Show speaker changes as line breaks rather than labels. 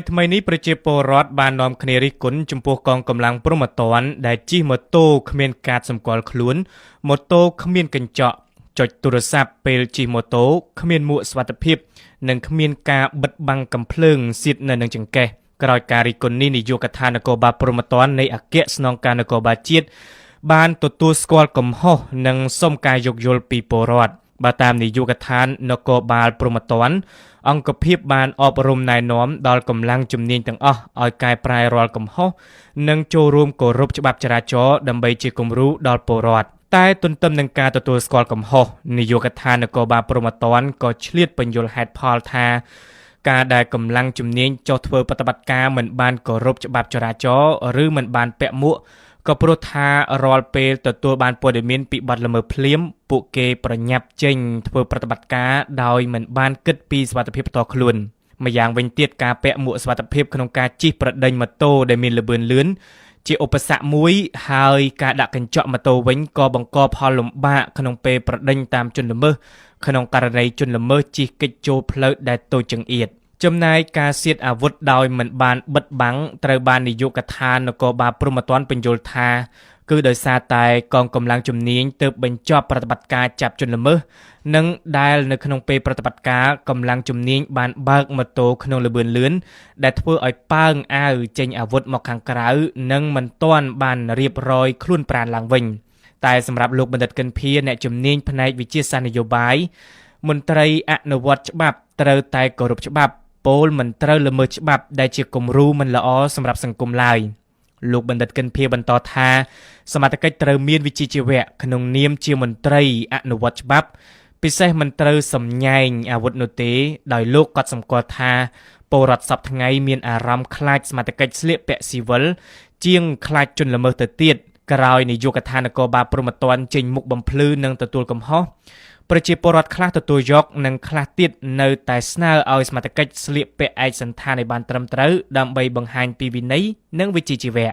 ថ្មីនេះប្រជាពលរដ្ឋបាននាំគ្នារិះគន់ចំពោះកងកម្លាំងព្រហ្មទណ្ឌដែលជិះម៉ូតូគ្មានកាតសម្គាល់ខ្លួនម៉ូតូគ្មានកញ្ចក់ចុចទូរស័ព្ទពេលជិះម៉ូតូគ្មានមួកសុវត្ថិភាពនិងគ្មានការបិទបាំងកាំភ្លើងសៀតនៅនឹងចង្កេះក្រោយការរិះគន់នេះនាយកដ្ឋាននគរបាលព្រហ្មទណ្ឌនៃអគ្គស្នងការនគរបាលជាតិបានទទួលស្គាល់កំហុសនិងសុំការយោគយល់ពីពលរដ្ឋបើតាមនាយកដ្ឋាននគរបាលព្រហ្មទណ្ឌអង្គភាពបានអប់រំណែនាំដល់កម្លាំងជំនាញទាំងអស់ឲ្យកែប្រែរាល់កំហុសនិងចូលរួមគោរពច្បាប់ចរាចរណ៍ដើម្បីជាគំរូដល់ពលរដ្ឋតែទន្ទឹមនឹងការទទួលស្គាល់កំហុសនាយកដ្ឋាននគរបាលព្រហ្មទណ្ឌក៏ឆ្លៀតបញ្យល់ហេតុផលថាការដែលកម្លាំងជំនាញចុះធ្វើប្រតិបត្តិការមិនបានគោរពច្បាប់ចរាចរណ៍ឬមិនបានពាក់មួកក៏ព្រោះថារាល់ពេលទទួលបានព័ត៌មានពីបទល្មើសភ្លាមពួកគេប្រញាប់ចេញធ្វើប្រតិបត្តិការដោយមិនបានគិតពីសុវត្ថិភាពផ្ទាល់ខ្លួនម្យ៉ាងវិញទៀតការពាក់មួកសុវត្ថិភាពក្នុងការជិះប្រដេញម៉ូតូដែលមានល្បឿនលឿនជាឧបសគ្គមួយហើយការដាក់កញ្ចក់ម៉ូតូវិញក៏បង្កផលលំបាកក្នុងពេលប្រដេញតាមជនល្មើសក្នុងករណីជនល្មើសជិះកិច្ចចូលផ្លូវដែលតូចចង្អៀតចំណែកការសៀតអាវុធដោយមិនបានបិទបាំងត្រូវបាននាយកដ្ឋាននគរបាលព្រហ្មទណ្ឌបញ្យល់ថាគឺដោយសារតែកងកម្លាំងជំនាញទើបបញ្ចប់ប្រតិបត្តិការចាប់ជនល្មើសនិងដែលនៅក្នុងពេលប្រតិបត្តិការកម្លាំងជំនាញបានបើកម៉ូតូក្នុងល្បឿនលឿនដែលធ្វើឲ្យប៉ើងអាវចេញអាវុធមកខាងក្រៅនិងមិនទាន់បានរៀបរយខ្លួនប្រាណឡើងវិញតែសម្រាប់លោកបណ្ឌិតកិនភៀអ្នកជំនាញផ្នែកវិទ្យាសាស្ត្រនយោបាយមន្ត្រីអនុវត្តច្បាប់ត្រូវតែគោរពច្បាប់ពលមិនត្រូវល្មើសច្បាប់ដែលជាគំរូមិនល្អសម្រាប់សង្គមឡើយលោកបណ្ឌិតកិនភៀបន្តថាសមត្ថកិច្ចត្រូវមានវិជ្ជាជីវៈក្នុងនាមជាមន្ត្រីអនុវត្តច្បាប់ពិសេសមិនត្រូវសម្ញែងអាវុធនោះទេដោយលោកក៏សម្គាល់ថាពលរដ្ឋសពថ្ងៃមានអារម្មណ៍ខ្លាចសមត្ថកិច្ចស្លៀកពាក់ស៊ីវិលជាងខ្លាចជនល្មើសទៅទៀតក្រោយនាយកដ្ឋាននគរបាលព្រហ្មទណ្ឌចេញមុខបំភ្លឺនិងទទួលកំហុសប្រជាពលរដ្ឋខ្លះទទួលយកនិងខ្លះទៀតនៅតែស្នើឲ្យសមត្ថកិច្ចស្លៀកពាក់ឯកសណ្ឋានឲ្យបានត្រឹមត្រូវដើម្បីបង្ហាញពីវិន័យនិងវិជ្ជាជីវៈ